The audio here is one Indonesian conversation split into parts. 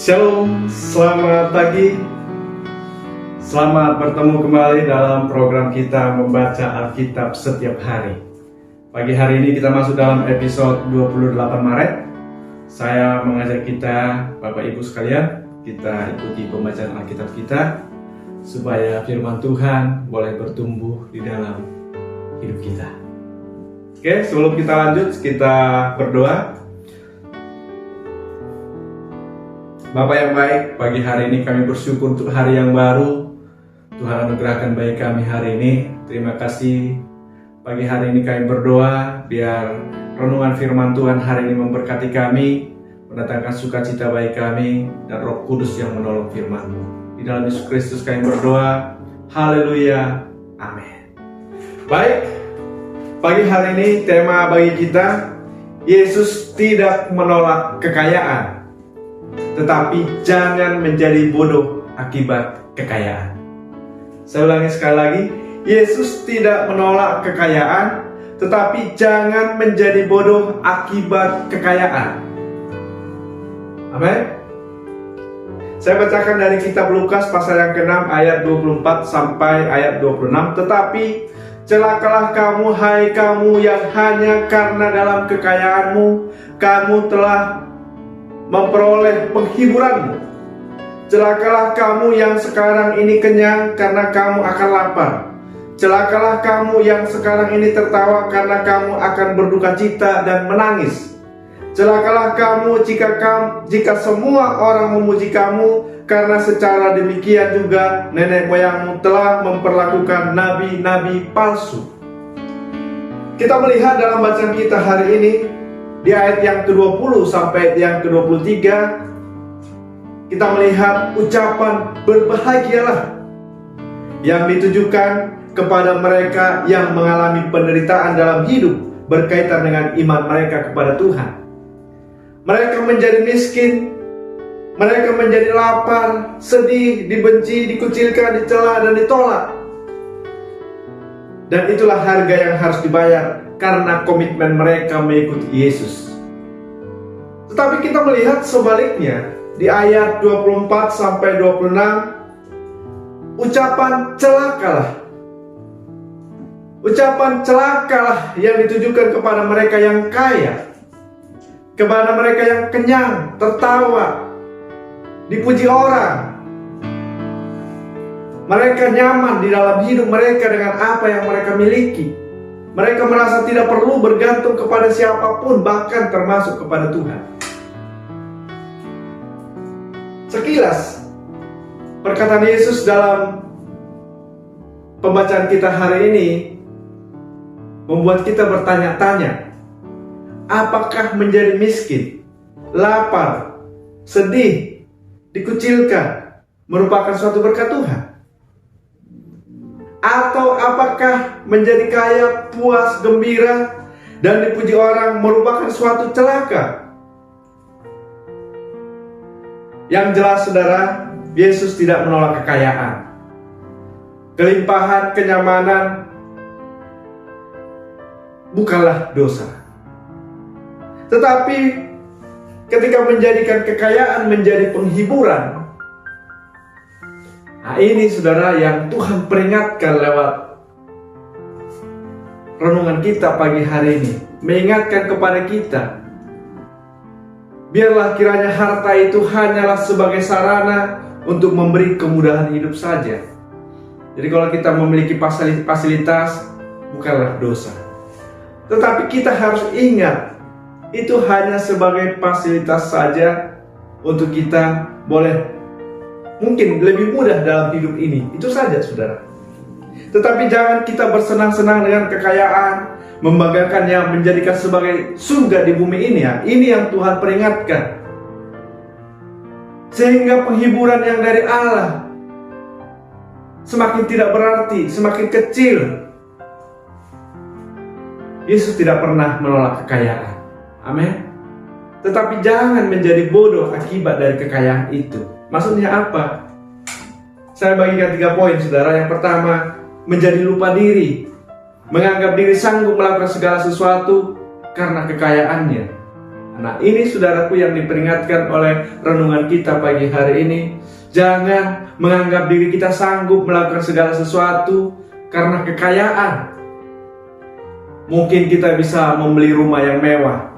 Shalom, selamat pagi. Selamat bertemu kembali dalam program kita membaca Alkitab setiap hari. Pagi hari ini kita masuk dalam episode 28 Maret. Saya mengajak kita, Bapak Ibu sekalian, kita ikuti pembacaan Alkitab kita supaya firman Tuhan boleh bertumbuh di dalam hidup kita. Oke, sebelum kita lanjut, kita berdoa. Bapak yang baik, pagi hari ini kami bersyukur untuk hari yang baru. Tuhan anugerahkan bagi kami hari ini. Terima kasih. Pagi hari ini kami berdoa biar renungan firman Tuhan hari ini memberkati kami, mendatangkan sukacita bagi kami, dan Roh Kudus yang menolong firman-Mu. Di dalam Yesus Kristus kami berdoa. Haleluya. Amin. Baik, pagi hari ini tema bagi kita, Yesus tidak menolak kekayaan, tetapi jangan menjadi bodoh akibat kekayaan. Saya ulangi sekali lagi, Yesus tidak menolak kekayaan, tetapi jangan menjadi bodoh akibat kekayaan. Amin. Saya bacakan dari kitab Lukas pasal yang ke-6 ayat 24 sampai ayat 26. Tetapi celakalah kamu, hai kamu yang hanya karena dalam kekayaanmu kamu telah memperoleh penghiburanmu. Celakalah kamu yang sekarang ini kenyang karena kamu akan lapar. Celakalah kamu yang sekarang ini tertawa karena kamu akan berduka cita dan menangis. Celakalah kamu jika semua orang memuji kamu, karena secara demikian juga nenek moyangmu telah memperlakukan nabi-nabi palsu. Kita melihat dalam bacaan kita hari ini di ayat yang ke-20 sampai yang ke-23, kita melihat ucapan berbahagialah yang ditujukan kepada mereka yang mengalami penderitaan dalam hidup berkaitan dengan iman mereka kepada Tuhan. Mereka menjadi miskin, mereka menjadi lapar, sedih, dibenci, dikucilkan, dicela, dan ditolak. Dan itulah harga yang harus dibayar karena komitmen mereka mengikuti Yesus. Tetapi kita melihat sebaliknya di ayat 24 sampai 26, ucapan celakalah. Ucapan celakalah yang ditujukan kepada mereka yang kaya, kepada mereka yang kenyang, tertawa, dipuji orang. Mereka nyaman di dalam hidup mereka dengan apa yang mereka miliki. Mereka merasa tidak perlu bergantung kepada siapapun, bahkan termasuk kepada Tuhan. Sekilas perkataan Yesus dalam pembacaan kita hari ini membuat kita bertanya-tanya, apakah menjadi miskin, lapar, sedih, dikucilkan merupakan suatu berkat Tuhan? Atau apakah menjadi kaya, puas, gembira, dan dipuji orang merupakan suatu celaka? Yang jelas saudara, Yesus tidak menolak kekayaan. Kelimpahan, kenyamanan bukanlah dosa. Tetapi ketika menjadikan kekayaan menjadi penghiburan, nah ini saudara yang Tuhan peringatkan lewat renungan kita pagi hari ini. Mengingatkan kepada kita, biarlah kiranya harta itu hanyalah sebagai sarana untuk memberi kemudahan hidup saja. Jadi kalau kita memiliki fasilitas, bukanlah dosa. Tetapi kita harus ingat, itu hanya sebagai fasilitas saja untuk kita boleh mungkin lebih mudah dalam hidup ini. Itu saja saudara. Tetapi jangan kita bersenang-senang dengan kekayaan, membanggakannya, menjadikan sebagai surga di bumi ini ya. Ini yang Tuhan peringatkan. Sehingga penghiburan yang dari Allah semakin tidak berarti, semakin kecil. Yesus tidak pernah menolak kekayaan. Amin. Tetapi jangan menjadi bodoh akibat dari kekayaan itu. Maksudnya apa? Saya bagikan 3 poin saudara. Yang pertama, menjadi lupa diri, menganggap diri sanggup melakukan segala sesuatu karena kekayaannya. Nah, ini saudaraku yang diperingatkan oleh renungan kita pagi hari ini. Jangan menganggap diri kita sanggup melakukan segala sesuatu karena kekayaan. Mungkin kita bisa membeli rumah yang mewah,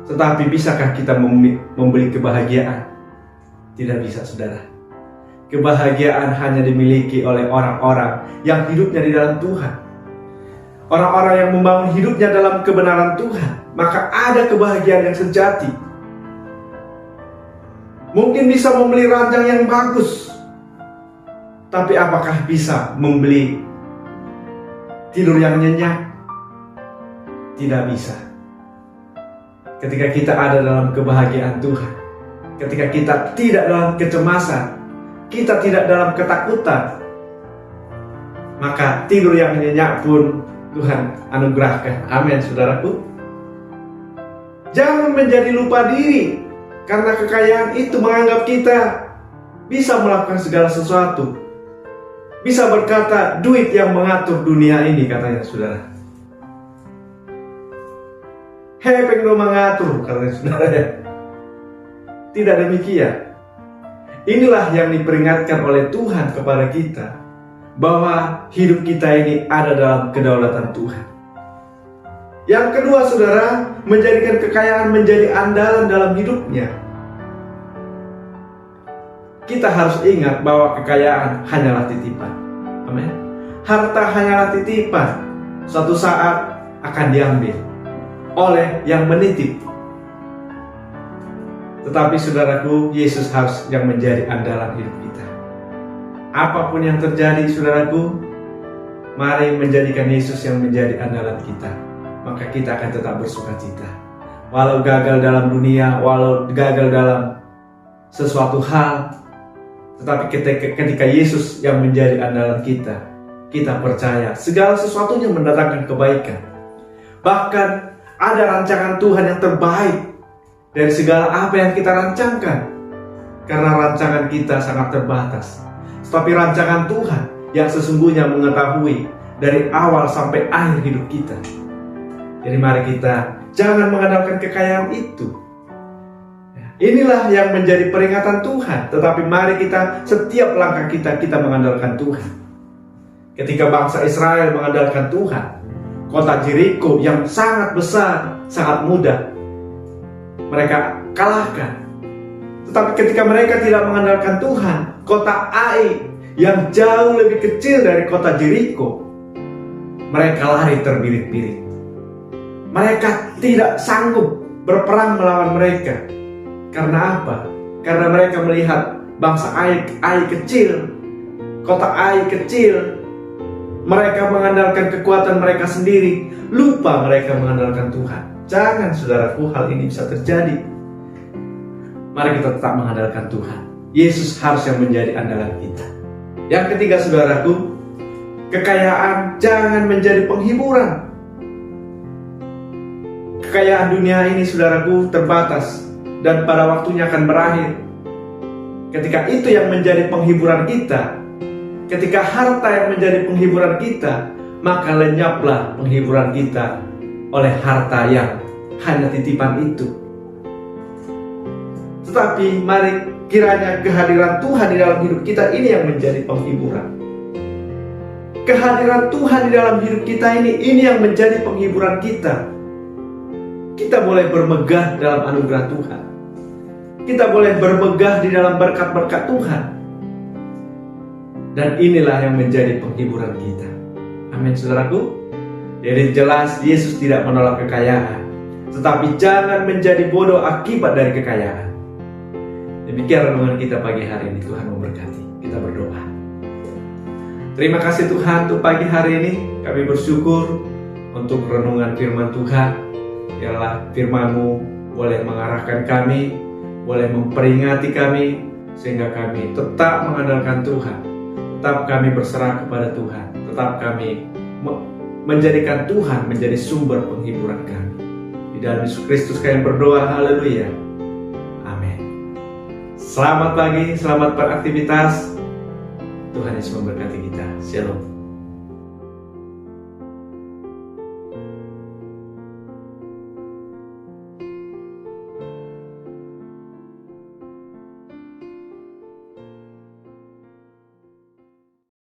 tetapi bisakah kita membeli kebahagiaan? Tidak bisa, saudara. Kebahagiaan hanya dimiliki oleh orang-orang yang hidupnya di dalam Tuhan. Orang-orang yang membangun hidupnya dalam kebenaran Tuhan, maka ada kebahagiaan yang sejati. Mungkin bisa membeli ranjang yang bagus, tapi apakah bisa membeli tidur yang nyenyak? Tidak bisa. Ketika kita ada dalam kebahagiaan Tuhan, ketika kita tidak dalam kecemasan, kita tidak dalam ketakutan, maka tidur yang nyenyak pun Tuhan anugerahkan. Amin, saudaraku. Jangan menjadi lupa diri karena kekayaan itu menganggap kita bisa melakukan segala sesuatu. Bisa berkata, duit yang mengatur dunia ini, katanya saudara. Hepeng do mengatur, katanya saudara. Tidak demikian. Inilah yang diperingatkan oleh Tuhan kepada kita, bahwa hidup kita ini ada dalam kedaulatan Tuhan. Yang kedua, saudara, menjadikan kekayaan menjadi andalan dalam hidupnya. Kita harus ingat bahwa kekayaan hanyalah titipan. Amin. Harta hanyalah titipan. Suatu saat akan diambil oleh yang menitip. Tetapi saudaraku, Yesus harus yang menjadi andalan hidup kita. Apapun yang terjadi, saudaraku, mari menjadikan Yesus yang menjadi andalan kita. Maka kita akan tetap bersukacita. Walau gagal dalam dunia, walau gagal dalam sesuatu hal, tetapi ketika Yesus yang menjadi andalan kita, kita percaya segala sesuatunya mendatangkan kebaikan. Bahkan ada rancangan Tuhan yang terbaik dari segala apa yang kita rancangkan. Karena rancangan kita sangat terbatas. Tetapi rancangan Tuhan yang sesungguhnya mengetahui dari awal sampai akhir hidup kita. Jadi mari kita jangan mengandalkan kekayaan itu. Inilah yang menjadi peringatan Tuhan. Tetapi mari kita setiap langkah kita mengandalkan Tuhan. Ketika bangsa Israel mengandalkan Tuhan, kota Jeriko yang sangat besar, sangat mudah, mereka kalahkan. Tetapi ketika mereka tidak mengandalkan Tuhan, kota Ai yang jauh lebih kecil dari kota Jeriko, mereka lari terbirit-birit. Mereka tidak sanggup berperang melawan mereka. Karena apa? Karena mereka melihat bangsa Ai kecil, kota Ai kecil. Mereka mengandalkan kekuatan mereka sendiri, lupa mereka mengandalkan Tuhan. Jangan, saudaraku, hal ini bisa terjadi. Mari kita tetap mengandalkan Tuhan. Yesus harus yang menjadi andalan kita. Yang ketiga, saudaraku, kekayaan jangan menjadi penghiburan. Kekayaan dunia ini, saudaraku, terbatas dan pada waktunya akan berakhir. Ketika itu yang menjadi penghiburan kita, ketika harta yang menjadi penghiburan kita, maka lenyaplah penghiburan kita oleh harta yang hanya titipan itu. Tetapi mari kiranya kehadiran Tuhan di dalam hidup kita ini yang menjadi penghiburan. Kehadiran Tuhan di dalam hidup kita ini yang menjadi penghiburan kita. Kita boleh bermegah dalam anugerah Tuhan. Kita boleh bermegah di dalam berkat-berkat Tuhan. Dan inilah yang menjadi penghiburan kita. Amin, saudaraku. Jadi jelas Yesus tidak menolak kekayaan, tetapi jangan menjadi bodoh akibat dari kekayaan. Demikian renungan kita pagi hari ini. Tuhan memberkati. Kita berdoa. Terima kasih Tuhan untuk pagi hari ini. Kami bersyukur untuk renungan firman Tuhan. Ialah firman-Mu boleh mengarahkan kami, boleh memperingati kami, sehingga kami tetap mengandalkan Tuhan. Tetap kami berserah kepada Tuhan. Tetap kami menjadikan Tuhan menjadi sumber penghiburan kami. Di dalam Yesus Kristus kami berdoa, haleluya. Amin. Selamat pagi, selamat beraktivitas. Tuhan Yesus memberkati kita. Shalom.